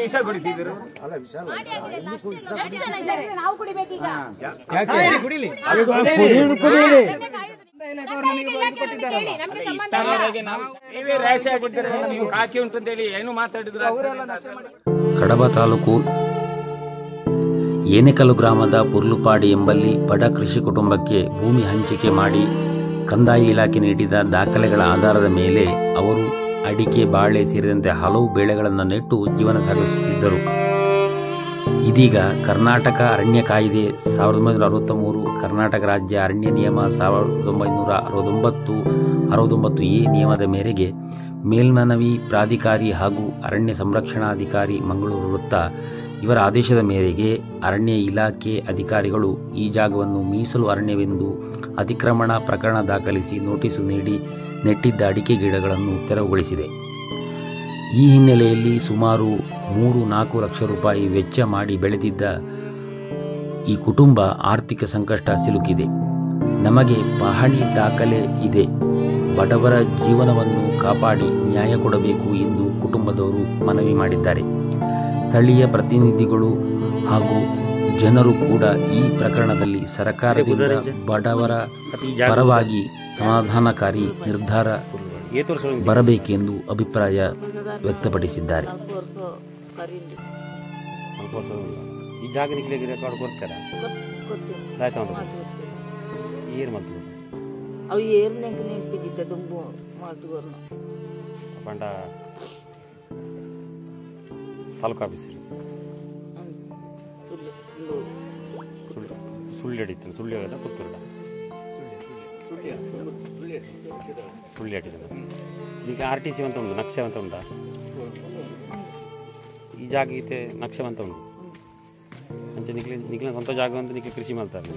ವಿಷ ಕುಡಿತಿದ್ರು. ನಾವು ಕುಡಿಬೇಕೀಗ. ನೀವೇ ರಾಶಿ ಆಗಿದ್ದೀರ, ನೀವು ಕಾಕಿ ಉಂಟು ಅಂತೇಳಿ ಏನು ಮಾತಾಡಿದ್ರು. ಕಡಬ ತಾಲೂಕು ಏನೆಕಲ್ಲು ಗ್ರಾಮದ ಪುರ್ಲುಪಾಡಿ ಎಂಬಲ್ಲಿ ಬಡ ಕೃಷಿ ಕುಟುಂಬಕ್ಕೆ ಭೂಮಿ ಹಂಚಿಕೆ ಮಾಡಿ ಕಂದಾಯ ಇಲಾಖೆ ನೀಡಿದ ದಾಖಲೆಗಳ ಆಧಾರದ ಮೇಲೆ ಅವರು ಅಡಿಕೆ, ಬಾಳೆ ಸೇರಿದಂತೆ ಹಲವು ಬೆಳೆಗಳನ್ನು ನೆಟ್ಟು ಜೀವನ ಸಾಗಿಸುತ್ತಿದ್ದರು. ಇದೀಗ ಕರ್ನಾಟಕ ಅರಣ್ಯ ಕಾಯ್ದೆ 1963, ಕರ್ನಾಟಕ ರಾಜ್ಯ ಅರಣ್ಯ ನಿಯಮ 1969 ಎ ನಿಯಮದ ಮೇರೆಗೆ ಮೇಲ್ಮನವಿ ಪ್ರಾಧಿಕಾರಿ ಹಾಗೂ ಅರಣ್ಯ ಸಂರಕ್ಷಣಾಧಿಕಾರಿ ಮಂಗಳೂರು ವೃತ್ತ ಇವರ ಆದೇಶದ ಮೇರೆಗೆ ಅರಣ್ಯ ಇಲಾಖೆ ಅಧಿಕಾರಿಗಳು ಈ ಜಾಗವನ್ನು ಮೀಸಲು ಅರಣ್ಯವೆಂದು ಅತಿಕ್ರಮಣ ಪ್ರಕರಣ ದಾಖಲಿಸಿ ನೋಟಿಸು ನೀಡಿ ನೆಟ್ಟಿದ್ದ ಅಡಿಕೆ ಗಿಡಗಳನ್ನು ತೆರವುಗೊಳಿಸಿದೆ. ಈ ಹಿನ್ನೆಲೆಯಲ್ಲಿ ಸುಮಾರು 3-4 ಲಕ್ಷ ರೂಪಾಯಿ ವೆಚ್ಚ ಮಾಡಿ ಬೆಳೆದಿದ್ದ ಈ ಕುಟುಂಬ ಆರ್ಥಿಕ ಸಂಕಷ್ಟ ಸಿಲುಕಿದೆ. ನಮಗೆ ಪಹಣಿ ದಾಖಲೆ ಇದೆ, ಬಡವರ ಜೀವನವನ್ನು ಕಾಪಾಡಿ ನ್ಯಾಯ ಕೊಡಬೇಕು ಎಂದು ಕುಟುಂಬದವರು ಮನವಿ ಮಾಡಿದ್ದಾರೆ. ಸ್ಥಳೀಯ ಪ್ರತಿನಿಧಿಗಳು ಹಾಗೂ ಜನರು ಕೂಡ ಈ ಪ್ರಕರಣದಲ್ಲಿ ಸರ್ಕಾರದಿಂದ ಬಡವರ ಪರವಾಗಿ ಸಮಾಧಾನಕಾರಿ ನಿರ್ಧಾರ ಬರಬೇಕೆಂದು ಅಭಿಪ್ರಾಯ ವ್ಯಕ್ತಪಡಿಸಿದ್ದಾರೆ. ಈ ಜಾಗ ನಿಕ್ಲಿಗೆ ರೆಕಾರ್ಡ್ ಕೊಡ್ತಾರಾ? ಅವು ಏರ್ನೆಂಕ ನೆನಪಿದ್ದ ದುಂಬು ಮಾತುಗೋರ್ನ ಪಂಡ ತಾಲೂಕು ಆಫೀಸ್ ಸುಳ್ಳಿ ಅಡಿತಾನೆ. ಸುಳ್ಳಿ ಆಗದ ಪುತ್ತೂರ ಸುಳ್ಳಿ ಅಡಿತಾನೆ. ಈಗ RTC ಅಂತ ಉಂಟು, ನಕ್ಷೆ ಅಂತ ಉಂಟಾ? ಈ ಜಾಗ ಐತೆ ನಕ್ಷೆ ಅಂತ ಉಂಟು. ಅಂಚೆ ನಿಕ್ಲಿನ ಸ್ವಂತ ಜಾಗ ಅಂತ ನಿಕ್ಲಿ ಕೃಷಿ ಮಾಡ್ತಾರೆ.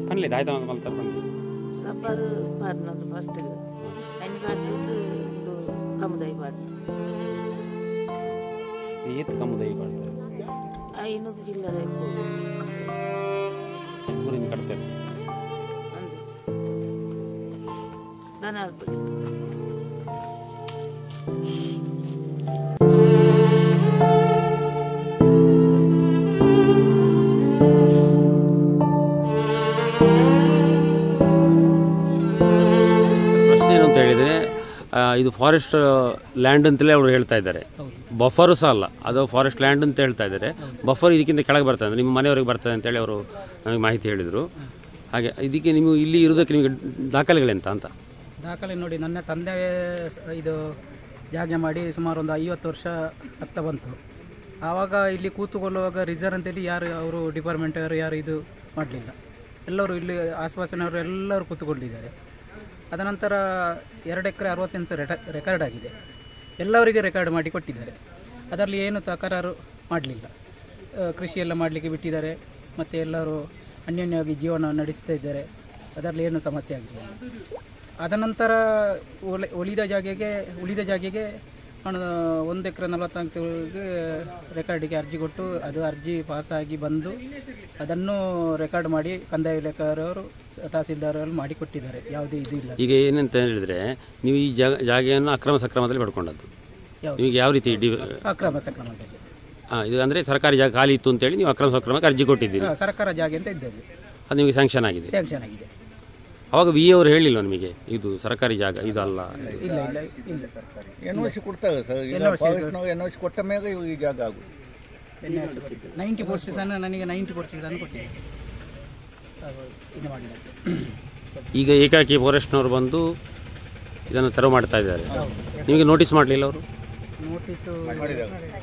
ಪನ್ಲಿ ಆಯ್ತು ಅಂತ ಮಾಡ್ತಾರೆ. ಪನ್ಲಿ ರಬ್ಬರ್ ಪಾಡ್ನೊಂದು ಫಸ್ಟ್ ಅನ್ನು ಕಾಡ್ತದ್ದು ಇದು ಕಮದಾಯಿ ಪಾಡ್ನ ಏತ್ ಕಮದಾಯಿ ಪಾಡ್ತಾರೆ. ಇನ್ನೊಂದು ಜಿಲ್ಲದ ಊರಿನ ಕಟ್ತಾರೆ ದನ ಆಗ್ಬಿಡಿ. ಪ್ರಶ್ನೆ ಏನು ಅಂತ ಹೇಳಿದರೆ, ಇದು ಫಾರೆಸ್ಟ್ ಲ್ಯಾಂಡ್ ಅಂತಲೇ ಅವರು ಹೇಳ್ತಾ ಇದ್ದಾರೆ. ಬಫರು ಸಹ ಅಲ್ಲ, ಅದು ಫಾರೆಸ್ಟ್ ಲ್ಯಾಂಡ್ ಅಂತ ಹೇಳ್ತಾ ಇದ್ದಾರೆ. ಬಫರ್ ಇದಕ್ಕಿಂತ ಕೆಳಗೆ ಬರ್ತದೆ, ನಿಮ್ಮ ಮನೆಯವರೆಗೆ ಬರ್ತದೆ ಅಂತೇಳಿ ಅವರು ನಮಗೆ ಮಾಹಿತಿ ಹೇಳಿದರು. ಹಾಗೆ ಇದಕ್ಕೆ ನೀವು ಇಲ್ಲಿ ಇರೋದಕ್ಕೆ ನಿಮಗೆ ದಾಖಲೆಗಳೆಂತ ಅಂತ? ದಾಖಲೆ ನೋಡಿ, ನನ್ನ ತಂದೆ ಇದು ಜಾಗ ಮಾಡಿ ಸುಮಾರು ಒಂದು 50 ವರ್ಷ ಆಗ್ತಾ ಬಂತು. ಆವಾಗ ಇಲ್ಲಿ ಕೂತುಕೊಳ್ಳುವಾಗ ರಿಸರ್ವ್ ಅಂತೇಳಿ ಅವರು ಡಿಪಾರ್ಟ್ಮೆಂಟ್ ಯಾರು ಇದು ಮಾಡಲಿಲ್ಲ. ಎಲ್ಲರೂ ಇಲ್ಲಿ ಆಸುಪಾಸಿನವರು ಎಲ್ಲರೂ ಕೂತುಕೊಂಡಿದ್ದಾರೆ. ಅದನಂತರ 2 ಎಕರೆ 60 ಸೆಂಟ್ಸ್ ರೆಕಾರ್ಡ್ ಆಗಿದೆ. ಎಲ್ಲವರಿಗೆ ರೆಕಾರ್ಡ್ ಮಾಡಿ ಕೊಟ್ಟಿದ್ದಾರೆ. ಅದರಲ್ಲಿ ಏನು ತಕರಾರು ಮಾಡಲಿಲ್ಲ. ಕೃಷಿಯೆಲ್ಲ ಮಾಡಲಿಕ್ಕೆ ಬಿಟ್ಟಿದ್ದಾರೆ. ಮತ್ತು ಎಲ್ಲರೂ ಅನ್ಯೋನ್ಯವಾಗಿ ಜೀವನ ನಡೆಸ್ತಾ ಇದ್ದಾರೆ. ಅದರಲ್ಲಿ ಏನು ಸಮಸ್ಯೆ ಆಗಿಲ್ಲ. ಅದನಂತರ ಉಳಿದ ಜಾಗೆಗೆ ನಾನು 1 ಎಕರೆ 40 ಸೆಂಟ್ಸ್ಗೆ ರೆಕಾರ್ಡಿಗೆ ಅರ್ಜಿ ಕೊಟ್ಟು ಅದು ಅರ್ಜಿ ಪಾಸಾಗಿ ಬಂದು ಅದನ್ನು ರೆಕಾರ್ಡ್ ಮಾಡಿ ಕಂದಾಯ ಇಲಾಖೆಯವರು ತಹಸೀಲ್ದಾರ್ ಮಾಡಿಕೊಟ್ಟಿದ್ದಾರೆ. ಯಾವುದೇ ಇದು ಇಲ್ಲ. ಈಗ ಏನಂತ ಹೇಳಿದರೆ, ನೀವು ಈ ಜಾಗೆಯನ್ನು ಸಕ್ರಮದಲ್ಲಿ ಪಡ್ಕೊಂಡದ್ದು. ನಿಮಗೆ ಯಾವ ರೀತಿ ಸಕ್ರಮದಲ್ಲಿ? ಇದು ಅಂದರೆ ಸರ್ಕಾರಿ ಜಾಗ ಖಾಲಿ ಇತ್ತು ಅಂತೇಳಿ ನೀವು ಸಕ್ರಮಕ್ಕೆ ಅರ್ಜಿ ಕೊಟ್ಟಿದ್ದೀರಿ. ಸರ್ಕಾರ ಜಾಗ ಅಂತ ಇದ್ದದ್ದು, ಅದು ನಿಮಗೆ ಸ್ಯಾಂಕ್ಷನ್ ಆಗಿದೆ. ಅವಾಗ ವಿ ಅವರು ಹೇಳಿಲ್ಲ ನಿಮಗೆ ಇದು ಸರ್ಕಾರಿ ಜಾಗ ಇದು ಅಲ್ಲ? ಇಲ್ಲ NOC ಕೊಡ್ತಾರೆ ಸರ್. NOC ಕೊಟ್ಟ ಮೇಲೆ ಈ ಜಾಗ ಆಗುದು. 90% ನನಗೆ 90% ಕೊಟ್ಟಿದೆ. ಇದು ಮಾಡಿದ್ದಾರೆ. ಈಗ ಏಕಾಏಕಿ ಫಾರೆಸ್ಟ್ನವರು ಬಂದು ಇದನ್ನು ತೆರವು ಮಾಡ್ತಾ ಇದ್ದಾರೆ. ನಿಮಗೆ ನೋಟಿಸ್ ಮಾಡಲಿಲ್ಲ ಅವರು? ನೋಟಿಸು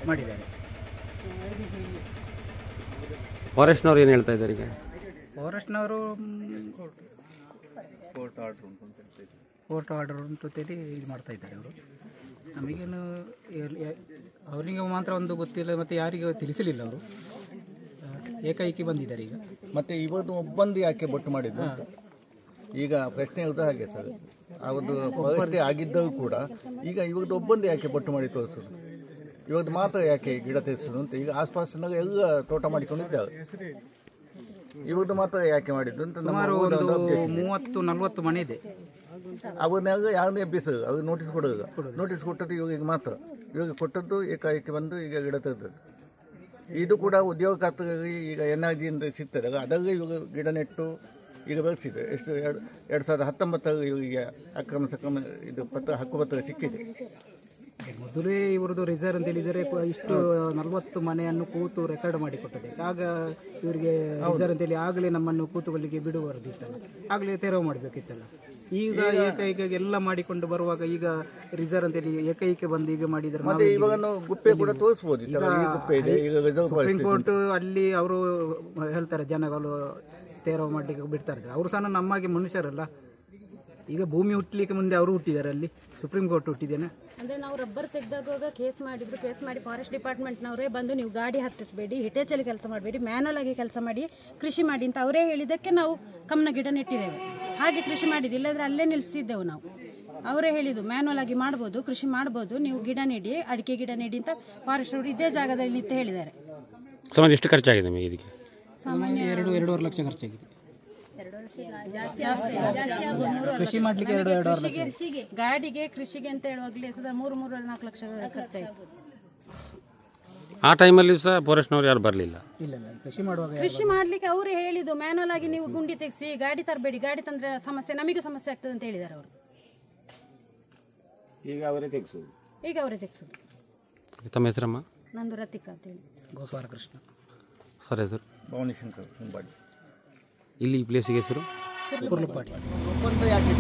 ಮಾಡಿದ್ದಾರೆ. ಫಾರೆಸ್ಟ್ನವ್ರು ಏನು ಹೇಳ್ತಾ ಇದ್ದಾರೆ? ಈಗ ಫಾರೆಸ್ಟ್ನವರು ಕೋರ್ಟ್ ಆರ್ಡರ್ ಉಂಟು ಅಂತೇಳಿ ಇದು ಮಾಡ್ತಾ ಇದ್ದಾರೆ. ಅವರು ನಮಗೇನು ಅವರಿಗೆ ಮಾತ್ರ ಒಂದು ಗೊತ್ತಿಲ್ಲ, ಮತ್ತು ಯಾರಿಗೂ ತಿಳಿಸಲಿಲ್ಲ. ಅವರು ಏಕಾಏಕಿ ಬಂದಿದ್ದಾರೆ. ಈಗ ಮತ್ತೆ ಇವತ್ತು ಒಬ್ಬಂದು ಯಾಕೆ ಬೊಟ್ಟು ಮಾಡಿದ್ದು ಅಂತ ಈಗ ಪ್ರಶ್ನೆ ಇರೋದು ಹಾಗೆ ಸರ್. ಅವತ್ತು ಪರಿಸ್ಥಿತಿ ಆಗಿದ್ದರೂ ಕೂಡ ಈಗ ಇವತ್ತು ಒಬ್ಬಂದು ಯಾಕೆ ಬೊಟ್ಟು ಮಾಡಿ ತೋರಿಸೋದು, ಇವತ್ತು ಮಾತ್ರ ಯಾಕೆ ಗಿಡ ತೆಗೆಸೋದು ಅಂತ. ಈಗ ಆಸ್ಪಾಸಿನಾಗ ಎಲ್ಲ ತೋಟ ಮಾಡಿಕೊಂಡಿದ್ದಾರೆ, ಇವತ್ತು ಮಾತ್ರ ಯಾಕೆ ಮಾಡಿದ್ದು ಅಂತ. ಸುಮಾರು 30-40 ಮನೆ ಇದೆ. ಅವನ್ನೆಲ್ಲ ಯಾರನ್ನ ಎಬ್ಬಿಸೋದು, ಅವ್ರಿಗೆ ನೋಟಿಸ್ ಕೊಡೋದು. ನೋಟಿಸ್ ಕೊಟ್ಟದ್ದು ಇವಾಗ ಮಾತ್ರ, ಇವಾಗ ಕೊಟ್ಟದ್ದು ಏಕಾಏಕಿ ಬಂದು ಈಗ ಗಿಡ ತೆಗೆದು. ಇದು ಕೂಡ ಉದ್ಯೋಗಕರ್ತರಿಗೆ ಈಗ NRG ಅಂತ ಸಿಗ್ತದೆ, ಅದರಲ್ಲಿ ಇವಾಗ ಗಿಡ ನೆಟ್ಟು ಈಗ ಬೆಳೆಸಿದೆ. ಎಷ್ಟು 2019 ಇವರಿಗೆ ಅಕ್ರಮ ಸಕ್ರಮ ಇದು ಹಕ್ಕುಪತ್ರ ಸಿಕ್ಕಿದೆ. ಮೊದಲೇ ಇವರದು ರಿಸರ್ವ್ ಅಂತ ಹೇಳಿದರೆ ಇಷ್ಟು 40 ಮನೆಯನ್ನು ಕೂತು ರೆಕಾರ್ಡ್ ಮಾಡಿ ಕೊಟ್ಟದೆ. ಆಗ ಇವರಿಗೆ ರಿಸರ್ವ್ ಅಂತೇಳಿ ಆಗಲೇ ನಮ್ಮನ್ನು ಕೂತುಕೊಳ್ಳಿಕ್ಕೆ ಬಿಡುವರ್ದಿತ್ತಲ್ಲ, ಆಗಲೇ ತೆರವು ಮಾಡಬೇಕಿತ್ತಲ್ಲ. ಈಗ ಏಕೈಕ ಎಲ್ಲ ಮಾಡಿಕೊಂಡು ಬರುವಾಗ ಈಗ ರಿಸರ್ವ್ ಅಂತೇಳಿ ಏಕೈಕ ಬಂದು ಈಗ ಮಾಡಿದ್ರೆ ಮತ್ತೆ ಇವಾಗ ಗುಪ್ಪೆ ಕೂಡ ತೋರಿಸಬಹುದು. ಸುಪ್ರೀಂ ಕೋರ್ಟ್ ಅಲ್ಲಿ ಅವರು ಹೇಳ್ತಾರೆ ಜನಗಳು ತೆರವು ಮಾಡಲಿಕ್ಕೆ ಬಿಡ್ತಾ ಇದ್ದಾರೆ. ಅವರು ಸಹ ನಮ್ಮಾಗೆ ಮನುಷ್ಯರಲ್ಲ. ಈಗ ಭೂಮಿ ಹುಟ್ಟಲಿಕ್ಕೆ ಮುಂದೆ ಅವರು ಹುಟ್ಟಿದ್ದಾರೆ, ಅಲ್ಲಿ ಸುಪ್ರೀಂ ಕೋರ್ಟ್ ಹುಟ್ಟಿದ್ದೇನೆ. ಅಂದರೆ ನಾವು ರಬ್ಬರ್ ತೆಗೆದಾಗ ಕೇಸ್ ಮಾಡಿದ್ರು. ಕೇಸ್ ಮಾಡಿ ಫಾರೆಸ್ಟ್ ಡಿಪಾರ್ಟ್ಮೆಂಟ್ನವರೇ ಬಂದು ನೀವು ಗಾಡಿ ಹತ್ತಿಸಬೇಡಿ, ಹಿಟೇಚಲ್ಲಿ ಕೆಲಸ ಮಾಡಬೇಡಿ, ಮ್ಯಾನುವಲ್ ಆಗಿ ಕೆಲಸ ಮಾಡಿ ಕೃಷಿ ಮಾಡಿ ಅಂತ ಅವರೇ ಹೇಳಿದ್ದಕ್ಕೆ ನಾವು ಕಮ್ಮನ ಗಿಡ ನೆಟ್ಟಿದ್ದೇವೆ. ಹಾಗೆ ಕೃಷಿ ಮಾಡಿದ್ದು, ಇಲ್ಲದ್ರೆ ಅಲ್ಲೇ ನಿಲ್ಲಿಸಿದ್ದೆವು ನಾವು. ಅವರೇ ಹೇಳಿದ್ದು ಮ್ಯಾನುವಲ್ ಆಗಿ ಮಾಡ್ಬೋದು, ಕೃಷಿ ಮಾಡ್ಬೋದು, ನೀವು ಗಿಡ ನೆಡಿ, ಅಡಿಕೆ ಗಿಡ ನೆಡಿ ಅಂತ ಫಾರೆಸ್ಟ್ ಅವರು ಇದೇ ಜಾಗದಲ್ಲಿ ನಿಂತು ಹೇಳಿದ್ದಾರೆ. ಸಾಮಾನ್ಯ ಎಷ್ಟು ಖರ್ಚಾಗಿದೆ ನಿಮಗೆ ಇದಕ್ಕೆ? ಸಾಮಾನ್ಯ 2-2.5 ಲಕ್ಷ ಖರ್ಚಾಗಿದೆ. ಕೃಷಿ ಮಾಡ್ಲಿಕ್ಕೆ 2-2.5 ಲಕ್ಷ. ಗಾಡಿಗೆ ಕೃಷಿಗೆ ಅಂತ ಹೇಳುವಾಗಲೇ 3-4 ಲಕ್ಷ ಖರ್ಚಾಯಿತು. ಆ ಟೈಮಲ್ಲಿ ಸಹ ಫಾರೆಸ್ಟ್ನವ್ರು ಯಾರು ಬರಲಿಲ್ಲ. ಇಲ್ಲ, ಕೃಷಿ ಮಾಡುವಾಗ ಕೃಷಿ ಮಾಡ್ಲಿಕ್ಕೆ ಅವರೇ ಹೇಳಿದ್ದು ಮ್ಯಾನುವಲ್ ಆಗಿ ನೀವು ಗುಂಡಿ ತೆಗೆಸಿ, ಗಾಡಿ ತರಬೇಡಿ, ಗಾಡಿ ತಂದ್ರೆ ಸಮಸ್ಯೆ, ನಮಗೆ ಸಮಸ್ಯೆ ಆಗ್ತದೆ ಅಂತ ಹೇಳಿದ್ದಾರೆ ಅವರು. ಈಗ ಅವರೇ ತೆಗೆಸೋದು. ತಮ್ಮ ಹೆಸರಮ್ಮ? ನಂದು ರತಿಕಾ ಅಂತ ಹೇಳಿ. ಗೋಪಾಲಕೃಷ್ಣ. ಸರ್ ಹೆಸರು? ಭವಾನಿಶಂಕರ್ ಮುಂಬಾಡಿ. ಇಲ್ಲಿ ಈ ಪ್ಲೇಸಿಗೆ ಹೆಸರು ಕುರ್ಲುಪಾಡಿ. ಒಪ್ಪಂದ ಯಾಕೆ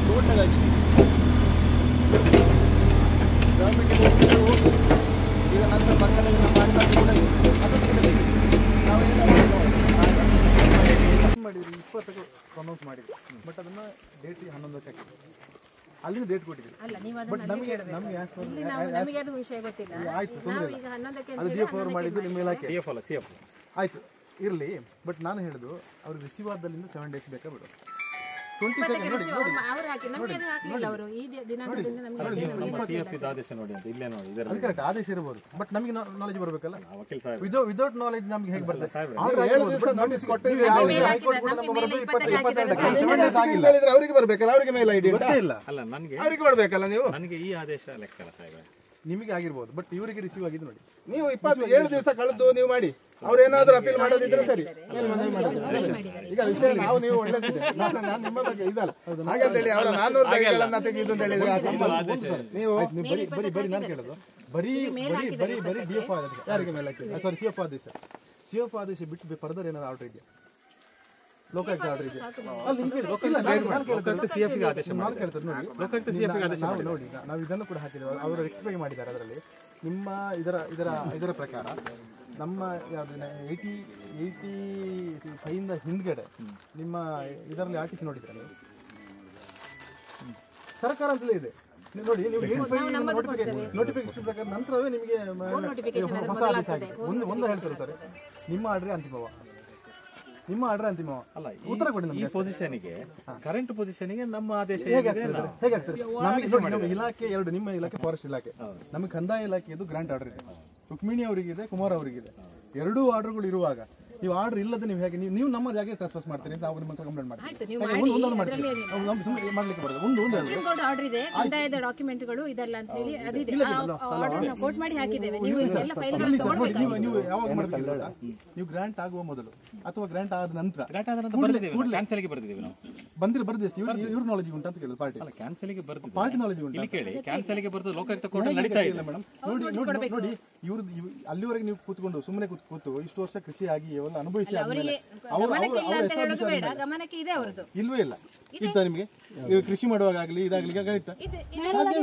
ತೋಟಗಾಗಿದೆ ಗೌರ್ಮೆಂಟ್ ಹೋಗಿ ಈಗ ನನ್ನ ಮಕ್ಕಳಿಗೆ ನಮ್ಮ ಅಣ್ಣ ಕೂಡ ಅದಕ್ಕೆ ನಾವೇನು ಮಾಡಿದ್ರಿ 20ಕ್ಕೆ ಪ್ರೊನೌನ್ಸ್ ಮಾಡಿದ್ವಿ. ಬಟ್ ಅದನ್ನ ಡೇಟ್ 11ಕ್ಕೆ ಹಾಕಿದ್ವಿ. ಅಲ್ಲಿಂದ ಡೇಟ್ ಕೊಟ್ಟಿದ್ವಿ. ಬಟ್ ನಮಗೆ ಅದು ವಿಷಯ ಗೊತ್ತಿಲ್ಲ. ಆಯ್ತು, ತೊಂದರೆ ಇಲ್ಲ. ಅದು DF ಅವರು ಮಾಡಿದ್ದು ನಿಮ್ಮ ಇಲಾಖೆ. ಆಯ್ತು, ಇರಲಿ. ಬಟ್ ನಾನು ಹೇಳಿದ್ದು ಅವ್ರಿಗೆ ರಿಸೀವ್ ಆದಲ್ಲಿಂದ 7 ಡೇಸ್ ಬೇಕಾ ಬಿಡು. 20 ಸೆಕೆಂಡ್ ನೋಡಿ ಅದು ಕರೆಕ್ಟ್ ಆದೇಶ ಇರಬಹುದು. ಬಟ್ ನಮಗೆ ನಾಲೆಜ್ ಬರಬೇಕಲ್ಲ. ವಿದೌಟ್ ನಾಲೆಜ್ ನಮ್ಗೆ ಹೇಗೆ ಬರ್ತದೆ? ಅವರಿಗೆ ಬರಬೇಕಲ್ಲ, ಅವರಿಗೆ ಮೇಲ್ ಐಡಿ ಇಲ್ಲ, ಅವರಿಗೆ ಬರಬೇಕಲ್ಲ. ನೀವು ನನಗೆ ಈ ಆದೇಶ ಲೆಕ್ಕ ನಿಮಗೆ ಆಗಿರ್ಬೋದು, ಬಟ್ ಇವರಿಗೆ ರಿಸೀವ್ ಆಗಿದೆ ನೋಡಿ. ನೀವು 27 ದಿವಸ ಕಳೆದು ನೀವು ಮಾಡಿ, ಅವ್ರು ಏನಾದ್ರು ಅಪೀಲ್ ಮಾಡೋದಿದ್ರೆ ಸರಿ, ಮೇಲ್ಮನವಿ ಮಾಡೋದಿದ್ರೆ. ಈಗ ವಿಷಯ ನೀವು ಒಳ್ಳೆದಿದೆ, ನಾನು ನಿಮ್ಮ ಬಗ್ಗೆ ಇದಲ್ಲ ಹಾಗಂತೇಳಿ ಅವರ 400 ಬೈಗಳನ್ನ ತೆಗೆದು ಅಂತ ಹೇಳಿದ್ರೆ ನೀವು ಬರೀ ನಾನು ಕೇಳೋದು ಬರೀ DF ಆದೇಶ ಯಾರಿಗೆ ಮೇಲೆ ಹಾಕಿ, ಸಾರಿ CF ಆದೇಶ ಬಿಟ್ಟು ಫರ್ದರ್ ಏನಾದ್ರು ಆರ್ಡರ್ ಇದೆಯಾ? ಲೋಕಾಯುಕ್ತ ಆರ್ಡರ್ ಇದೆ. ನೋಡಿ, ನಾವು ಇದನ್ನು ಕೂಡ ಹಾಕಿದ್ದೇವೆ. ಅವರು ರೆಕ್ಟಿಫೈ ಮಾಡಿದ್ದಾರೆ. ಅದರಲ್ಲಿ ನಿಮ್ಮ ಇದರ ಪ್ರಕಾರ ನಮ್ಮ ಯಾವುದು 85 ಹಿಂದ್ಗಡೆ ನಿಮ್ಮ ಇದರಲ್ಲಿ RTC ನೋಡಿದ್ದಾರೆ ಸರ್ಕಾರ ಅಂತಲೇ ಇದೆ ನೋಡಿ. ನೀವು ನೋಟಿಫಿಕೇಶನ್ ಪ್ರಕಾರ ನಂತರವೇ ನಿಮಗೆ ಹೊಸ ಆದೇಶ ಆಗಿದೆ. ಒಂದು ಹೇಳ್ತಾರೆ ಸರ್, ನಿಮ್ಮ ಆರ್ಡರ್ ಅಂತಿಮವ ಅಲ್ಲ. ಉತ್ತರ ಕೊಡಿ ನಮಗೆ. ಈ ಪೊಸಿಷನ್ಗೆ ಕರೆಂಟ್ ಪೊಸಿಷನ್ಗೆ ನಮ್ಮ ಆದೇಶ ಹೇಗಾಗ್ತದೆ? ನಮಗೆ ಇಲಾಖೆ ಎರಡು, ನಿಮ್ಮ ಇಲಾಖೆ ಫಾರೆಸ್ಟ್ ಇಲಾಖೆ, ನಮಗೆ ಕಂದಾಯ ಇಲಾಖೆದು ಗ್ರಾಂಟ್ ಆರ್ಡರ್ ಇದೆ, ರುಕ್ಮಿಣಿ ಅವರಿಗಿದೆ, ಕುಮಾರ್ ಅವರಿಗಿದೆ. ಎರಡೂ ಆರ್ಡರ್ಗಳು ಇರುವಾಗ ನೀವು ಆರ್ಡರ್ ಇಲ್ಲದೆ ನೀವು ಹೇಗೆ ನೀವು ನಮ್ಮ ಜಾಗ ಟ್ರಾನ್ಸ್ಫರ್ ಮಾಡ್ತೀರಿ ಅಂತ ನಾವು ನಿಮ್ಮ ಕಂಪ್ಲೇಂಟ್ ಮಾಡ್ತೀವಿ. ಮಾಡ್ಲಿಕ್ಕೆ ಬರೋದು ಒಂದು ಆರ್ಡರ್ ಇದೆ, ಕಂದಾಯದ ಡಾಕ್ಯುಮೆಂಟ್ಗಳು ಇದೆಲ್ಲ ಅಂತ ಹೇಳಿ ಅದಿದೆ, ಆರ್ಡರ್ ಕೋಟ್ ಮಾಡಿ ಹಾಕಿದ್ದೇವೆ. ನೀವು ಎಲ್ಲ ಫೈಲ್ಗಳನ್ನು ತಗೊಳ್ಬೇಕು. ನೀವು ಯಾವಾಗ ಮಾಡ್ತೀರಾ? ನೀವು ಗ್ರಾಂಟ್ ಆಗುವ ಮೊದಲು ಅಥವಾ ಗ್ರಾಂಟ್ ಆದ ನಂತರ ಕ್ಯಾನ್ಸಲ್ಗೆ ಬರ್ತಿದ್ದೀವಿ ನಾವು. ಬರ್ದಿಷ್ಟು ಇವ್ರ ನಾಲೆಜ್ ಉಂಟು ಅಂತ ಕೇಳಿದ್ರು. ಪಾರ್ಟಿ ಅಲ್ಲ, ಕ್ಯಾನ್ಸಲ್ಗೆ ಬರ್ತಿದ್ದೀವಿ. ಪಾರ್ಟಿ ನಾಲೆಜ್ ಉಂಟು ಕೇಳಿ. ಕ್ಯಾನ್ಸಲ್ಗೆ ಬರ್ತದೆ, ಲೋಕಾಯುಕ್ತ ಕೋರ್ಟ್ ನಡೀತಾ ಇದೆ ಮೇಡಮ್. ನೋಡಿ ಇವ್ರು ಅಲ್ಲಿವರೆಗೆ ನೀವು ಕೂತ್ಕೊಂಡು ಸುಮ್ಮನೆ ಕೂತು ಇಷ್ಟು ವರ್ಷ ಕೃಷಿ ಆಗಿ ಅವೆಲ್ಲ ಅನುಭವಿಸಿ ಇಲ್ವೇ ಇಲ್ಲ ಇತ್ತ ನಿಮಗೆ ಕೃಷಿ ಮಾಡುವಾಗಲಿ ಇದಾಗ್ಲಿ ಗಣಿತ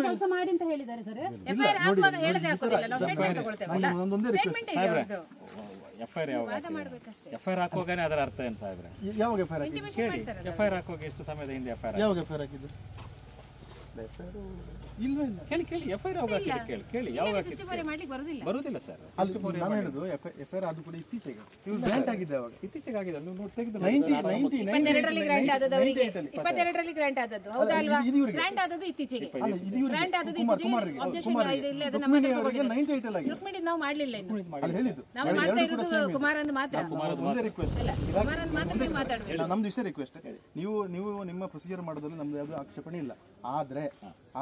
ಕೆಲಸ ಮಾಡಿ ಅಂತ ಹೇಳಿದ್ದಾರೆ ಸರ್. ಒಂದೊಂದೇ ರಿಕ್ವೆಸ್ಟ್. ಎಫ್ಐಆರ್ ಹಾಕುವಾಗನೇ ಅದರ ಅರ್ಥ ಏನು ಸಾಹೇಬ್ರೆ? ಯಾವಾಗ ಎಫ್ಐಆರ್ ಹಾಕಿದ್ದು? ಕೇಳಿ, ಎಫ್ಐಆರ್ ಹಾಕುವಾಗ ಎಷ್ಟು ಸಮಯದ ಹಿಂದೆ ಎಫ್ಐಆರ್ ಯಾವಾಗ ಎಫ್ಐಆರ್ ಹಾಕಿದ್ದು? ಇಲ್ವೇ ಇಲ್ಲ. ಕೇಳಿ FIR ಯಾವಾಗ ಕೇಳಿ ಯಾವಾಗ 64 ಮಾಡ್ಲಿಕ್ಕೆ ಬರುದಿಲ್ಲ. ಬರುದಿಲ್ಲ ಸರ್. ನಾನು ಹೇಳುದು FIR ಅದು ಕೂಡ ಇತ್ತೀಚೆಗೆ ಇವ್ರು ಗ್ರಾಂಟ್ ಆಗಿದೆ ಅವಾಗ. ಇತ್ತೀಚೆಗೆ ಆಗಿದೆ. ನೀವು ನೋಡಿ ತೆಗೆದು 22ರಲ್ಲಿ ಗ್ರಾಂಟ್ ಆದದ್ದು ಅವರಿಗೆ. 22ರಲ್ಲಿ ಗ್ರಾಂಟ್ ಆದದ್ದು ಹೌದಾ ಅಲ್ವಾ? ಗ್ರಾಂಟ್ ಆದದ್ದು ಇತ್ತೀಚೆಗೆ. ಗ್ರಾಂಟ್ ಆದದ್ದು ಇತ್ತೀಚೆಗೆ. ಅಬ್ಜೆಕ್ಷನ್ ಇಲ್ಲ ಅದನ್ನ ನಮ್ಮ ಹತ್ರ ಕೊಡಿ. ರುಕ್ಮಿಣಿ ನಾವು ಮಾಡ್ಲಿಲ್ಲ ಇನ್ನು. ನಾವು ಮಾಡ್ತಾ ಇರೋದು ಕುಮಾರನ್ ಮಾತ್ರ. ಒಂದೇ ರಿಕ್ವೆಸ್ಟ್ ಅಲ್ಲ ಕುಮಾರನ್ ಮಾತ್ರ ನೀವು ಮಾತಾಡಬೇಕು. ನಮ್ದು ಇಷ್ಟೇ ರಿಕ್ವೆಸ್ಟ್. ನೀವು ನಿಮ್ಮ ಪ್ರೊಸೀಜರ್ ಮಾಡೋದ್ರಲ್ಲಿ ನಮ್ದು ಯಾವುದು ಆಕ್ಷೇಪಣೆ ಇಲ್ಲ.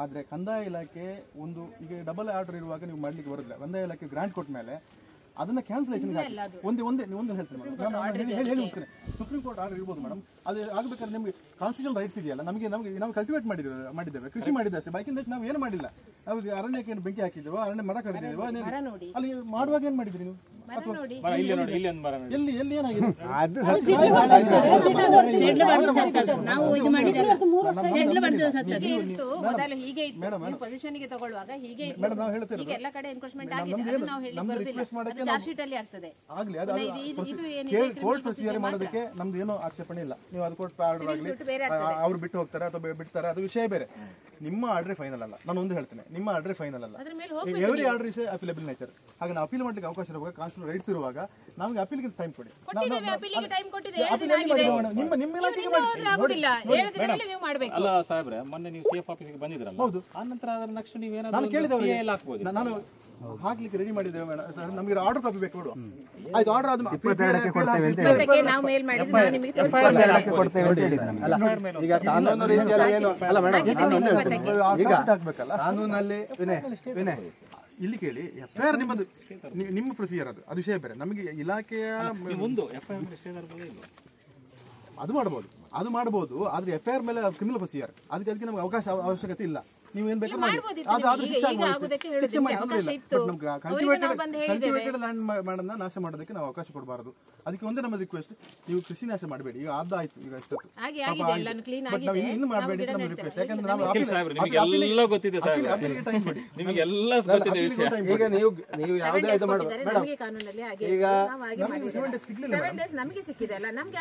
ಆದ್ರೆ ಕಂದಾಯ ಇಲಾಖೆ ಒಂದು ಈಗ ಡಬಲ್ ಆರ್ಡರ್ ಇರುವಾಗ ನೀವು ಮಾಡ್ಲಿಕ್ಕೆ ಬರೋದಿಲ್ಲ. ಕಂದಾಯ ಇಲಾಖೆ ಗ್ರಾಂಟ್ ಕೊಟ್ಟ ಮೇಲೆ ಅದನ್ನ ಕ್ಯಾನ್ಸಲೇಷನ್ ಒಂದು ಹೇಳ್ತೀನಿ ಮೇಡಮ್. ಸುಪ್ರೀಂ ಕೋರ್ಟ್ ಆರ್ಡರ್ ಇರ್ಬೋದು ಮೇಡಮ್. ಅದು ಆಗ್ಬೇಕಾದ್ರೆ ನಿಮ್ಗೆ ಕಾನ್ಸ್ಟಿಟ್ಯೂಷನ್ ರೈಟ್ಸ್ ಇದೆಯಲ್ಲ. ನಾವು ಕಲ್ಟಿವೇಟ್ ಮಾಡಿದ್ದೇವೆ, ಕೃಷಿ ಮಾಡಿದ್ದೆ ಅಷ್ಟೇ. ಬೈಕಿಂದ ನಾವು ಏನು ಮಾಡಿಲ್ಲ. ನಾವು ಅರಣ್ಯಕ್ಕೆ ಏನು ಬೆಂಕಿ ಹಾಕಿದ್ದೇವೆ, ಅರಣ್ಯ ಮರ ಕಡಿದಿದ್ದೇವೆ. ಅಲ್ಲಿ ಮಾಡುವಾಗ ಏನ್ ಮಾಡಿದ್ರಿ ನೀವು? ಎಲ್ಲಿ ಏನಾಗಿದೆ? ಮೊದಲು ಹೀಗೆ ಇತ್ತು, ಪೊಸಿಷನ್ಗೆ ತಗೊಳ್ಳುವಾಗ ಹೀಗೆ ಇತ್ತು. ಈಗ ಎಲ್ಲ ಕಡೆ ಎನ್ಕ್ರೋಚ್ಮೆಂಟ್ ಆಗಿದೆ. ಅದು ನಾವು ಹೇಳಿ ಬರುದಿಲ್ಲ. ಚಾರ್ಜ್ ಶೀಟ್ ಅಲ್ಲಿ ಆಗ್ತದೆ. ಕೋರ್ಟ್ ಪ್ರೊಸೀಜರ್ ಮಾಡೋದಕ್ಕೆ ನಮ್ದು ಏನೋ ಆಕ್ಷೇಪಣೆ ಇಲ್ಲ. ನೀವು ಅದು ಕೋರ್ಟ್ ಆರ್ಡರ್ ಆಗಲಿ ಅವ್ರು ಬಿಟ್ಟು ಹೋಗ್ತಾರೆ ಅಥವಾ ಬಿಡ್ತಾರೆ, ಅದು ವಿಷಯ ಬೇರೆ. ನಿಮ್ಮ ಆರ್ಡರ್ ಫೈನಲ್ ಅಲ್ಲ. ನಾನು ಒಂದು ಹೇಳ್ತೇನೆ, ನಿಮ್ಮ ಆರ್ಡರ್ ಫೈನಲ್ ಅಲ್ಲ. Every order is appealable nature. ಹಾಗೆ ನಾವು ಅಪೀಲ್ ಮಾಡ್ಲಿಕ್ಕೆ ಅವಕಾಶ ಇರುವಾಗ, ಕಾನ್ಸ್ಟಿಟ್ಯೂಷನ್ ರೈಟ್ಸ್ ಇರುವಾಗ ನಮಗೆ ಅಪೀಲ್ಗೆ ಟೈಮ್ ಕೊಡಿ. ಅಲ್ಲ ಸಾಹೇಬ್ರೆ, ಮೊನ್ನೆ ನೀವು CF ಆಫೀಸ್ಗೆ ಬಂದಿದ್ರಲ್ಲ, ಹೌದು. ಆ ನಂತರ ಅದರ ನೆಕ್ಸ್ಟ್ ನೀವೇನಾದ್ರು ಕೇಳಿದವರು ನಾನು ಹಾಕ್ಲಿಕ್ಕೆ ರೆಡಿ ಮಾಡಿದ್ದೇವೆ ಮೇಡಮ್. ಸರ್ ನಮಗೆ ಆರ್ಡರ್ ಕಾಪಿ ಬೇಕು ನೋಡುವ. ಆಯ್ತು, ಆರ್ಡರ್ ಆದ್ಮೇಲೆ ನಾವು ಮೇಲ್ ಮಾಡಿದ್ರೆ ನಾವು ನಿಮಗೆ ಈಗ ಕಾನೂನು ರೀತಿಯಲ್ಲಿ ಏನು ಅಲ್ಲ ಮೇಡಮ್, ಈಗ ಹಾಕ್ಬೇಕಲ್ಲ ಕಾನೂನಲ್ಲಿ. ವಿನಯ್ ಇಲ್ಲಿ ಕೇಳಿ, FIR ನಿಮ್ಮದು ನಿಮ್ಮ ಪ್ರೊಸೀಜರ್ ಅದು ವಿಷಯ ಬೇರೆ. ನಮಗೆ ಇಲಾಖೆಯ ಅದು ಮಾಡಬಹುದು. ಆದ್ರೆ FIR ಮೇಲೆ ಕ್ರಿಮಿನಲ್ ಪ್ರೊಸೀಜರ್, ಅದಕ್ಕೆ ನಮಗೆ ಅವಶ್ಯಕತೆ ಇಲ್ಲ. ನೀವು ಏನ್ ಬೇಕು ನಾಶ ಮಾಡೋದಕ್ಕೆ ನಾವು ಅವಕಾಶ ಕೊಡಬಾರದು. ಅದಕ್ಕೆ ಒಂದೇ ನಮ್ಮ ರಿಕ್ವೆಸ್ಟ್, ನೀವು ಕೃಷಿ ನಾಶ ಮಾಡಬೇಡಿ. ಈಗ ಆಯ್ತು, ಈಗ ಇಷ್ಟೊತ್ತು ನಾವು ಇನ್ನು ಮಾಡಬೇಡಿ ಅಂತ ನಮ್ಮ ರಿಕ್ವೆಸ್ಟ್. ಯಾಕಂದ್ರೆ ನಾವು ಈಗ ನೀವು ಯಾವುದೇ ಇದು ಮಾಡಬೇಕು. ಈಗ ನಮಗೆ ಸಿಕ್ಕಿದೆ ಅಲ್ಲ, ನಮಗೆ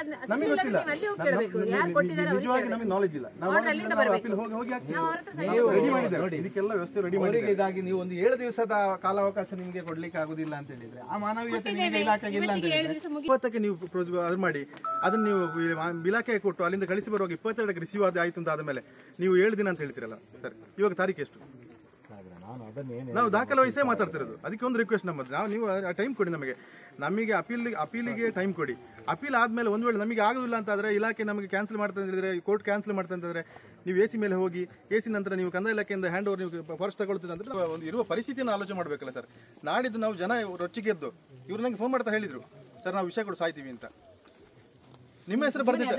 ನಿಜವಾಗಿ ನಮಗೆ ನಾಲೆಜ್ ಇಲ್ಲ. ಇದಕ್ಕೆಲ್ಲ ವ್ಯವಸ್ಥೆ ರೆಡಿ ಮಾಡಿ ಇದಾಗಿ ನೀವು ಒಂದು 7 ದಿವಸದ ಕಾಲಾವಕಾಶ ನಿಮಗೆ ಕೊಡ್ಲಿಕ್ಕೆ ಆಗುದಿಲ್ಲ ಅಂತ ಹೇಳಿದ್ರೆ, ಆ ಮಾನವೀಯತೆ ನಿಮಗೆ ಇಲಾಖೆಗೆ ಇಲ್ಲ ಅಂತ ಹೇಳಿದ್ರೆ 20ಕ್ಕೆ ನೀವು ಅದು ಮಾಡಿ ಅದನ್ನ ನೀವು ಇಲಾಖೆಗೆ ಕೊಟ್ಟು ಅಲ್ಲಿಂದ ಕಳಿಸಿ ಬರುವಾಗ 22ಕ್ಕೆ ರಿಸೀವ್ ಆಯ್ತು ಅಂತ ಆದ್ಮೇಲೆ ನೀವು 7 ದಿನ ಅಂತ ಹೇಳ್ತಿರಲ್ಲ ಸರ್. ಇವಾಗ ತಾರೀಕು ಎಷ್ಟು? ನಾವು ದಾಖಲೆ ವಹಿಸೇ ಮಾತಾಡ್ತಿರೋದು. ಅದಕ್ಕೆ ಒಂದು ರಿಕ್ವೆಸ್ಟ್ ನಮ್ಮದು, ನೀವು ಟೈಮ್ ಕೊಡಿ ನಮಗೆ ಅಪೀಲಿಗೆ ಟೈಮ್ ಕೊಡಿ. ಅಪೀಲ್ ಆದ್ಮೇಲೆ ಒಂದು ವೇಳೆ ನಮಗೆ ಆಗೋದಿಲ್ಲ ಅಂತ ಆದ್ರೆ, ಇಲಾಖೆ ನಮಗೆ ಕ್ಯಾನ್ಸಲ್ ಮಾಡ್ತಾ ಹೇಳಿದ್ರೆ, ಕೋರ್ಟ್ ಕ್ಯಾನ್ಸಲ್ ಮಾಡ್ತಾ ಅಂತಂದ್ರೆ, ನೀವು AC ಮೇಲೆ ಹೋಗಿ AC ನಂತರ ನೀವು ಕಂದಾಯ ಇಲಾಖೆಯಿಂದ ಹ್ಯಾಂಡ್ ಓವರ್ ನೀವು ಫಾರೆಸ್ಟ್ ತಗೊಳ್ತೀರ ಅಂದ್ರೆ ಒಂದು ಇರುವ ಪರಿಸ್ಥಿತಿಯನ್ನು ಆಲೋಚನೆ ಮಾಡಬೇಕಲ್ಲ ಸರ್. ನಾಡಿದ್ದು ನಾವು ಜನ ರೊಚ್ಚಿಗೆ ಎದ್ದು ಇವ್ರು ನಂಗೆ ಫೋನ್ ಮಾಡ್ತಾ ಹೇಳಿದ್ರು, ಸರ್ ನಾವು ವಿಷಯ ಕೊಡು ಸಾಯ್ತೀವಿ ಅಂತ. ನಿಮ್ಮ ಹೆಸರು ಬರ್ತಿದ್ದೆ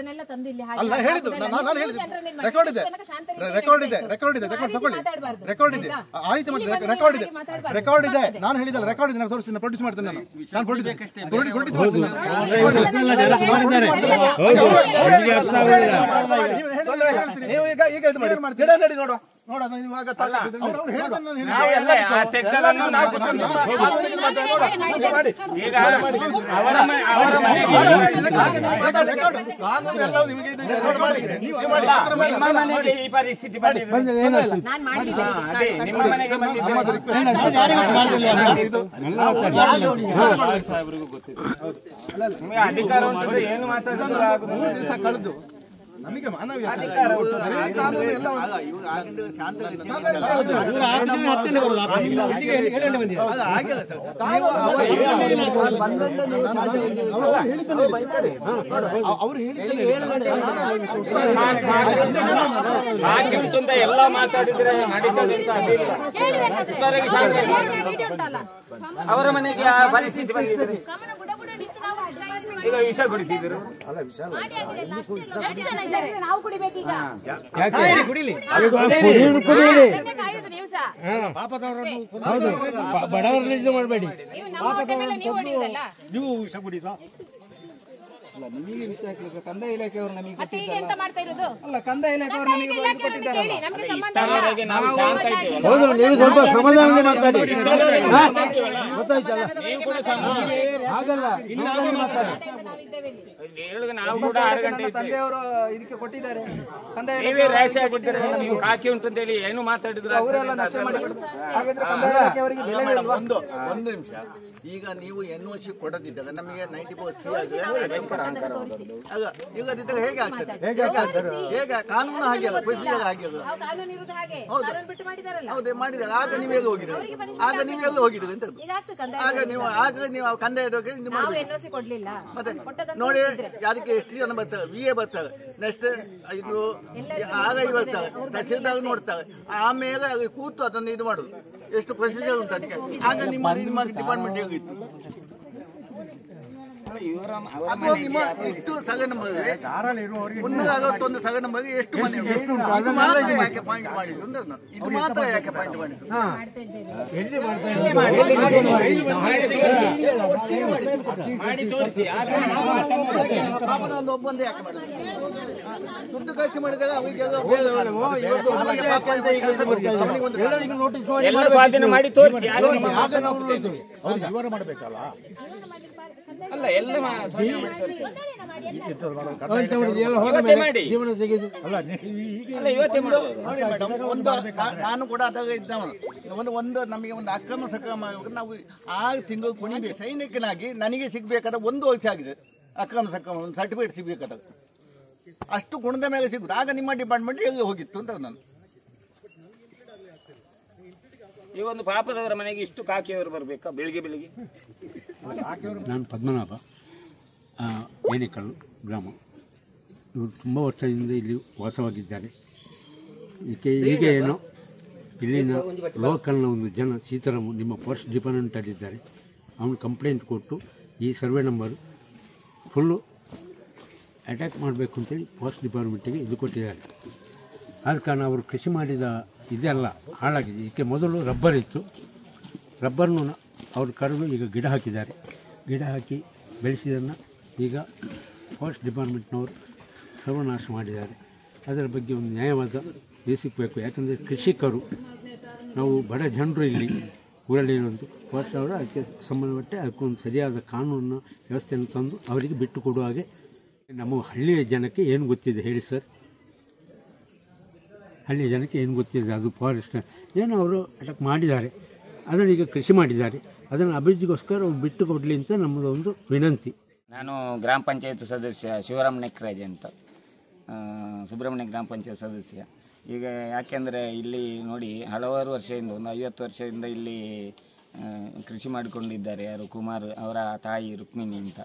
ಅಲ್ಲ ಹೇಳಿದ್ದು, ನಾನು ಹೇಳಿದ್ದು ರೆಕಾರ್ಡ್ ಇದೆ ನಾನು ಹೇಳಿದ್ದಲ್ಲ, ರೆಕಾರ್ಡ್ ಇದೆ. ನಾನು ತೋರಿಸ್ತೀನಿ, ಪ್ರೊಡ್ಯೂಸ್ ಮಾಡ್ತೇನೆ. ನಾನು ನೀವು ಈಗ ಇದು ಮಾಡಿ ನೋಡುವ ಈ ಪರಿಸ್ಥಿತಿ ಅಧಿಕಾರ ಏನು ಮಾತಾಡೋದು ನಮಗೆ ಮಾನವೀಯ ಎಲ್ಲ ಮಾತಾಡಿದ್ರೆ ನಡೀತದೆ ಅವರ ಮನೆಗೆ ಆ ಪರಿಸ್ಥಿತಿ ಬಂದಿದೆ. ಈಗ ವಿಷ ಕುಡಿತಿದ್ರು ನಾವು ಕುಡಿಬೇಕೀಗ ಬಡವರನ್ನ ಇದು ಮಾಡಬೇಡಿ. ನೀವು ವಿಷ ಕುಡಿದ ನಿಮಗೆ ವಿಷಯ ಹಾಕ್ಲಿಕ್ಕೆ ಕಂದಾಯ ಇಲಾಖೆಯವರು ನಮಗೆ ಮತ್ತೆ ಈಗ ಎಂತ ಮಾಡ್ತಾ ಇರೋದು? ಅಲ್ಲ ಕಂದಾಯ ಇಲಾಖೆಯವರು ನಮಗೆ ಕೊಟ್ಟಿದ್ದಾರಲ್ಲ. ಕೇಳಿ, ನಮಗೆ ಸಂಬಂಧ ಇಲ್ಲ. ಹೌದು, ನೀವು ಸ್ವಲ್ಪ ಸಮಾಧಾನದಿಂದ ಮಾತಾಡಿ. ಹಾಗಲ್ಲ, ನಾವು ಕೂಡ 6 ಗಂಟೆ ತಂದೆಯವರು ಇದಕ್ಕೆ ಕೊಟ್ಟಿದ್ದಾರೆ. ಕಂದಾಯ ನೀವೇ ರಹಸ್ಯ ಆಗಿದ್ದೀರ, ನೀವು ಕಾಕಿ ಉಂಟು ಅಂತ ಹೇಳಿ ಏನು ಮಾತಾಡಿದ್ರು ಅವರೆಲ್ಲ ನಕ್ಷೆ ಮಾಡಿ ಹಾಗಾದ್ರೆ ಕಂದಾಯ ಇಲಾಖೆಯವರಿಗೆ ಬೆಲೆ ಇಲ್ವಾ? ಒಂದು ನಿಮಿಷ. ಈಗ ನೀವು NOC ಕೊಡದಿದ್ದಾಗ ನಮಗೆ 94C ಇಲ್ಲದಿದ್ದಾಗ ಹೇಗೆ ಆಗ್ತದೆ? ಹೇಗೆ ಕಾನೂನು ಹಾಗೆ ಅಲ್ಲ, ಪ್ರೊಸೀಜರ್ ಹಾಗೆ ಅಲ್ಲ. ಕಾನೂನು ಇರುವುದು ಹಾಗೆ. ಕಾನೂನು ಬಿಟ್ಟು ಮಾಡಿದಾರಲ್ಲ. ಹೌದು, ಮಾಡಿದಾಗ ಆಗ ನೀವೆಲ್ಲ ಹೋಗಿದ್ದೀರಿ ಅಂತ. ಆಗ ನೀವು ಕಂದಾಯದವರಿಗೆ ನಾವು NOC ಕೊಡ್ಲಿಲ್ಲ. ಮತ್ತೆ ನೋಡಿ, ಯಾರಿಗೆ ಎಷ್ಟು ಜನ ಬರ್ತಾರೆ, VA ಬರ್ತಾರೆ, ನೆಕ್ಸ್ಟ್ ಇದು ಆಗ ಬರ್ತಾರೆ, ತಹಸೀಲ್ದಾರ್ ನೋಡ್ತಾರೆ, ಆಮೇಲೆ ಅಲ್ಲಿ ಕೂತು ಅದನ್ನು ಇದು ಮಾಡುದು. ಎಷ್ಟು ಪ್ರೊಸೀಜರ್ ಉಂಟು ಅದಕ್ಕೆ. ಆಗ ನಿಮ್ಮ ಡಿಪಾರ್ಟ್ಮೆಂಟ್ ಹೇಗಿತ್ತು? ಅಥವಾ ನಿಮ್ಮ ಇಷ್ಟು ಸಗ ನಂಬರ್ 361 ಸಗ ನಂಬರ್ ಎಷ್ಟು ಮನೆ ಯಾಕೆ ಪಾಯಿಂಟ್ ಮಾಡಿದ್ರು ಅಂದ್ರೆ ಇದು ಮಾತ್ರ ಯಾಕೆ ಪಾಯಿಂಟ್ ಮಾಡಿದ್ರು? ಒಬ್ಬಂದೇ ಯಾಕೆ ಮಾಡಿದ್ರು? ದುಡ್ಡು ಖರ್ಚು ಮಾಡಿದಾಗ ಎಲ್ಲ ಸ್ವಾಧೀನ ಮಾಡಿ ತೋರಿಸಿ. ವಿವರ ಮಾಡಬೇಕಲ್ಲ. ಅಲ್ಲ, ಎಲ್ಲ ನಾನು ಕೂಡ ಅದಾಗ ಇದ್ದವನು. ಒಂದು ನಮಗೆ ಒಂದು ಅಕ್ರಮ ಸಕ್ರಮ ನಾವು 6 ತಿಂಗಳು ಕುಣಿಬೇಕು. ಸೈನಿಕನಾಗಿ ನನಗೆ ಸಿಗ್ಬೇಕಾದ 1 ವರ್ಷ ಆಗಿದೆ ಅಕ್ರಮ ಸಕ್ರಮ ಒಂದು ಸರ್ಟಿಫಿಕೇಟ್ ಸಿಗ್ಬೇಕಾದ. ಅಷ್ಟು ಗುಣದ ಮೇಲೆ ಸಿಗುದು. ಆಗ ನಿಮ್ಮ ಡಿಪಾರ್ಟ್ಮೆಂಟ್ ಎಲ್ಲಿ ಹೋಗಿತ್ತು ಅಂತ ನಾನು. ಈ ಒಂದು ಪಾಪದವರ ಮನೆಗೆ ಇಷ್ಟು ಕಾಕಿಯವರು ಬರಬೇಕಾ ಬೆಳಿಗ್ಗೆ? ನಾನು ಪದ್ಮನಾಭ, ಏಣಿಕಲ್ಲು ಗ್ರಾಮ. ಇವರು ತುಂಬ ವರ್ಷದಿಂದ ಇಲ್ಲಿ ವಾಸವಾಗಿದ್ದಾರೆ. ಈಗ ಏನೋ ಇಲ್ಲಿನ ಲೋಕಲ್ನ ಒಂದು ಜನ ಸೀತಾರಾಮ್ ನಿಮ್ಮ ಫಾರೆಸ್ಟ್ ಡಿಪಾರ್ಟ್ಮೆಂಟಲ್ಲಿದ್ದಾರೆ, ಅವನು ಕಂಪ್ಲೇಂಟ್ ಕೊಟ್ಟು ಈ ಸರ್ವೆ ನಂಬರ್ ಫುಲ್ಲು ಅಟ್ಯಾಕ್ ಮಾಡಬೇಕು ಅಂತೇಳಿ ಫಾರೆಸ್ಟ್ ಡಿಪಾರ್ಟ್ಮೆಂಟಿಗೆ ಇದು ಕೊಟ್ಟಿದ್ದಾರೆ. ಆದ ಕಾರಣ ಅವರು ಕೃಷಿ ಮಾಡಿದ ಇದೆಲ್ಲ ಹಾಳಾಗಿದೆ. ಇದಕ್ಕೆ ಮೊದಲು ರಬ್ಬರ್ ಇತ್ತು, ರಬ್ಬರ್ನು ಅವರು ಕರೆದು ಈಗ ಗಿಡ ಹಾಕಿದ್ದಾರೆ. ಗಿಡ ಹಾಕಿ ಬೆಳೆಸಿದ್ದನ್ನು ಈಗ ಫಾರೆಸ್ಟ್ ಡಿಪಾರ್ಟ್ಮೆಂಟ್ನವರು ಸರ್ವನಾಶ ಮಾಡಿದ್ದಾರೆ. ಅದರ ಬಗ್ಗೆ ಒಂದು ನ್ಯಾಯವಾದ ಸಿಗಬೇಕು. ಯಾಕಂದರೆ ಕೃಷಿಕರು ನಾವು ಬಡ ಜನರು ಇಲ್ಲಿ ಊರಲ್ಲಿರುವಂಥ ಫಾರೆಸ್ಟ್ ಅವರು ಅದಕ್ಕೆ ಸಂಬಂಧಪಟ್ಟ ಅದಕ್ಕೊಂದು ಸರಿಯಾದ ಕಾನೂನು ವ್ಯವಸ್ಥೆಯನ್ನು ತಂದು ಅವರಿಗೆ ಬಿಟ್ಟು ಕೊಡುವ ಹಾಗೆ. ನಮ್ಮ ಹಳ್ಳಿಯ ಜನಕ್ಕೆ ಏನು ಗೊತ್ತಿದೆ ಹೇಳಿ ಸರ್? ಹಳ್ಳಿಯ ಜನಕ್ಕೆ ಏನು ಗೊತ್ತಿದೆ? ಅದು ಫಾರೆಸ್ಟ್ ಏನು ಅವರು ಅಟ್ಯಾಕ್ ಮಾಡಿದ್ದಾರೆ, ಅದನ್ನು ಈಗ ಕೃಷಿ ಮಾಡಿದ್ದಾರೆ, ಅದನ್ನು ಅಭಿವೃದ್ಧಿಗೋಸ್ಕರ ಅವ್ರು ಬಿಟ್ಟು ಕೊಡಲಿ ಅಂತ ನಮ್ಮದು ಒಂದು ವಿನಂತಿ. ನಾನು ಗ್ರಾಮ ಪಂಚಾಯತ್ ಸದಸ್ಯ ಶಿವರಾಮ್ ನೆಕ್ರಾಜ್ ಅಂತ, ಸುಬ್ರಹ್ಮಣ್ಯ ಗ್ರಾಮ ಪಂಚಾಯತ್ ಸದಸ್ಯ. ಈಗ ಯಾಕೆಂದರೆ ಇಲ್ಲಿ ನೋಡಿ ಹಲವಾರು ವರ್ಷದಿಂದ, ಒಂದು 50 ವರ್ಷದಿಂದ ಇಲ್ಲಿ ಕೃಷಿ ಮಾಡಿಕೊಂಡಿದ್ದಾರೆ. ಯಾರು ಕುಮಾರ್ ಅವರ ತಾಯಿ ರುಕ್ಮಿಣಿ ಅಂತ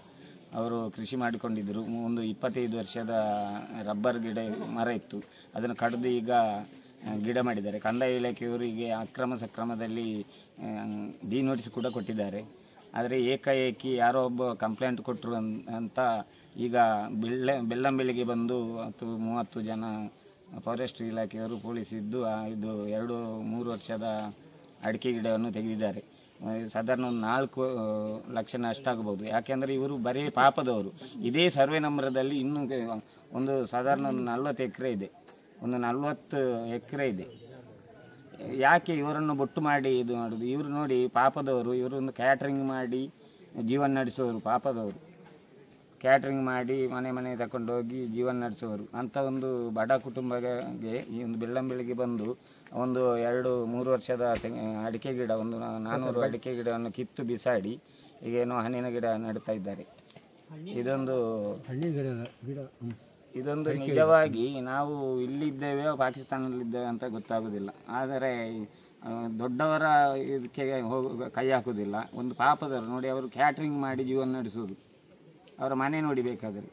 ಅವರು ಕೃಷಿ ಮಾಡಿಕೊಂಡಿದ್ದರು. ಒಂದು 25 ವರ್ಷದ ರಬ್ಬರ್ ಗಿಡ ಮರ ಇತ್ತು, ಅದನ್ನು ಕಡಿದು ಈಗ ಗಿಡ ಮಾಡಿದ್ದಾರೆ. ಕಂದಾಯ ಇಲಾಖೆಯವರಿಗೆ ಅಕ್ರಮ ಸಕ್ರಮದಲ್ಲಿ ಡಿನೋಟಿಸ್ ಕೂಡ ಕೊಟ್ಟಿದ್ದಾರೆ. ಆದರೆ ಏಕಾಏಕಿ ಯಾರೋ ಒಬ್ಬ ಕಂಪ್ಲೇಂಟ್ ಕೊಟ್ಟರು ಅಂತ ಈಗ ಬೆಳ್ಳಂಬೆಳಿಗ್ಗೆ ಬಂದು 30 ಜನ ಫಾರೆಸ್ಟ್ ಇಲಾಖೆಯವರು ಪೊಲೀಸ್ ಇದ್ದು ಇದು 2-3 ವರ್ಷದ ಅಡಿಕೆ ಗಿಡವನ್ನು ತೆಗೆದಿದ್ದಾರೆ. ಸಾಧಾರಣ ಒಂದು 4 ಲಕ್ಷ ಅಷ್ಟಾಗಬಹುದು. ಯಾಕೆಂದರೆ ಇವರು ಬರೀ ಪಾಪದವರು. ಇದೇ ಸರ್ವೆ ನಂಬರದಲ್ಲಿ ಇನ್ನೂ ಒಂದು ಸಾಧಾರಣ ಒಂದು 40 ಎಕರೆ ಇದೆ, ಒಂದು 40 ಎಕರೆ ಇದೆ. ಯಾಕೆ ಇವರನ್ನು ಬೊಟ್ಟು ಮಾಡಿ ಇದು ಮಾಡೋದು? ಇವರು ನೋಡಿ ಪಾಪದವರು, ಇವರು ಒಂದು ಕ್ಯಾಟ್ರಿಂಗ್ ಮಾಡಿ ಜೀವನ ನಡೆಸುವವರು. ಪಾಪದವರು ಕ್ಯಾಟ್ರಿಂಗ್ ಮಾಡಿ ಮನೆ ತಗೊಂಡೋಗಿ ಜೀವನ ನಡೆಸುವವರು. ಅಂಥ ಒಂದು ಬಡ ಕುಟುಂಬಗೆ ಈ ಒಂದು ಬೆಳ್ಳಂಬೆಳಿಗ್ಗೆ ಬಂದು ಒಂದು 2-3 ವರ್ಷದ ಅಡಿಕೆ ಗಿಡ, ಒಂದು 400 ಅಡಿಕೆ ಗಿಡವನ್ನು ಕಿತ್ತು ಬಿಸಾಡಿ ಈಗೇನೋ ಹಣ್ಣಿನ ಗಿಡ ನೆಡ್ತಾ ಇದ್ದಾರೆ. ಇದೊಂದು ನಿಜವಾಗಿ ನಾವು ಇಲ್ಲಿದ್ದೇವೆ ಪಾಕಿಸ್ತಾನದಲ್ಲಿದ್ದೇವೆ ಅಂತ ಗೊತ್ತಾಗೋದಿಲ್ಲ. ಆದರೆ ದೊಡ್ಡವರ ಇದಕ್ಕೆ ಕೈ ಹಾಕೋದಿಲ್ಲ. ಒಂದು ಪಾಪದವರು ನೋಡಿ, ಅವರು ಕ್ಯಾಟ್ರಿಂಗ್ ಮಾಡಿ ಜೀವನ ನಡೆಸೋದು. ಅವರ ಮನೆ ನೋಡಿ ಬೇಕಾದರೆ